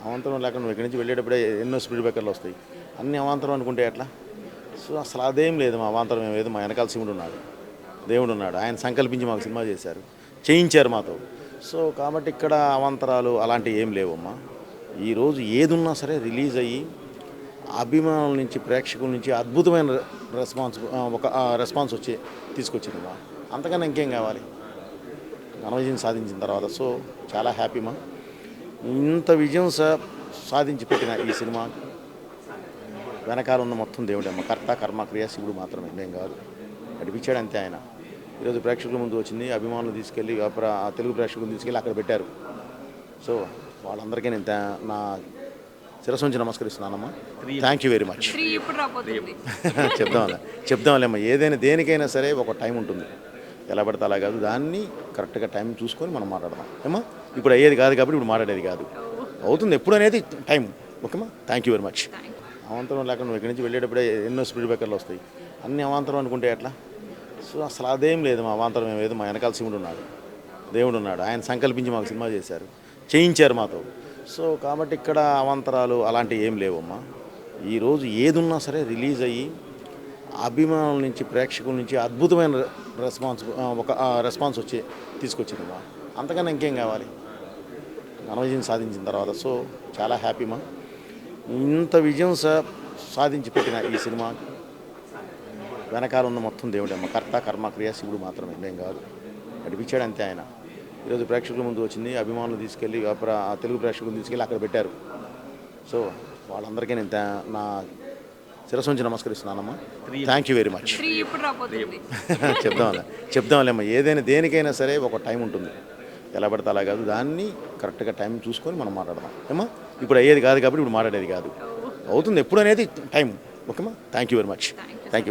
అవాంతరం లేకుండా నువ్వు ఇక్కడి నుంచి వెళ్ళేటప్పుడే ఎన్నో స్పీడ్ బ్రేకర్లు వస్తాయి. అన్ని అవాంతరం అనుకుంటే ఎట్లా? సో అసలు అదేం లేదు, మా అవాంతరం ఏం లేదు. మా వెనకాల శివుడు ఉన్నాడు, దేవుడు ఉన్నాడు. ఆయన సంకల్పించి మాకు సినిమా చేశారు, చేయించారు మాతో. సో కాబట్టి ఇక్కడ అవాంతరాలు అలాంటివి ఏం లేవమ్మా. ఈరోజు ఏదున్నా సరే రిలీజ్ అయ్యి అభిమానుల నుంచి, ప్రేక్షకుల నుంచి అద్భుతమైన రెస్పాన్స్ వచ్చి తీసుకొచ్చింది మా. అంతకన్నా ఇంకేం కావాలి ఘన విజయం సాధించిన తర్వాత. సో చాలా హ్యాపీ మా. ఇంత విజయం సాధించి పెట్టిన ఈ సినిమా వెనకాల ఉన్న మొత్తం దేవుడమ్మ. కర్త కర్మ క్రియ శివుడు మాత్రమే, నేను కాదు. నడిపించాడు అంతే ఆయన. ఈరోజు ప్రేక్షకుల ముందు వచ్చింది, అభిమానులు తీసుకెళ్ళి తెలుగు ప్రేక్షకులను తీసుకెళ్ళి అక్కడ పెట్టారు. సో వాళ్ళందరికీ నేను నా శిరస్సు నుంచి నమస్కరిస్తున్నానమ్మా. Thank you very much. చెప్దాంలేమ్మా, ఏదైనా దేనికైనా సరే ఒక టైం ఉంటుంది. ఎలా పడితే అలా కాదు, దాన్ని కరెక్ట్గా టైం చూసుకొని మనం మాట్లాడదాం ఏమా. ఇప్పుడు అయ్యేది కాదు కాబట్టి ఇప్పుడు మాట్లాడేది కాదు, అవుతుంది ఎప్పుడు అనేది టైం. ఓకేమా, థ్యాంక్ యూ వెరీ మచ్. అవాంతరం లేకుండా నువ్వు ఇక్కడి నుంచి వెళ్ళేటప్పుడే ఎన్నో స్పీడ్ బ్రేకర్లు వస్తాయి. అన్ని అవాంతరం అనుకుంటే ఎట్లా? సో అసలు అదేం లేదు, మా అవాంతరం ఏం లేదు. మా వెనకాల శివుడు ఉన్నాడు, దేవుడు ఉన్నాడు. ఆయన సంకల్పించి మాకు సినిమా చేశారు, చేయించారు మాతో. సో కాబట్టి ఇక్కడ అవాంతరాలు అలాంటివి ఏం లేవమ్మా. ఈరోజు ఏదున్నా సరే రిలీజ్ అయ్యి అభిమానుల నుంచి, ప్రేక్షకుల నుంచి అద్భుతమైన రెస్పాన్స్ వచ్చి తీసుకొచ్చింది మా. అంతకన్నా ఇంకేం కావాలి ఘన విజయం సాధించిన తర్వాత. సో చాలా హ్యాపీ మా. ఇంత విజయం సాధించి పెట్టిన ఈ సినిమా వెనకాల ఉన్న మొత్తం దేవుడమ్మ. కర్త కర్మ క్రియ శివుడు మాత్రమే, నేను కాదు. నడిపించాడు అంతే ఆయన. ఈరోజు ప్రేక్షకుల ముందు వచ్చింది, అభిమానులు తీసుకెళ్ళి తెలుగు ప్రేక్షకులను తీసుకెళ్ళి అక్కడ పెట్టారు. సో వాళ్ళందరికీ నేను నా శిరస్సు నుంచి నమస్కరిస్తున్నానమ్మా. Thank you very much. చెప్దాంలేమ్మా, ఏదైనా దేనికైనా సరే ఒక టైం ఉంటుంది. ఎలా పడితే అలా కాదు, దాన్ని కరెక్ట్గా టైం చూసుకొని మనం మాట్లాడదాం ఏమా. ఇప్పుడు అయ్యేది కాదు కాబట్టి ఇప్పుడు మాట్లాడేది కాదు, అవుతుంది ఎప్పుడు అనేది టైం. ఓకేమా, thank you very much. Thank you.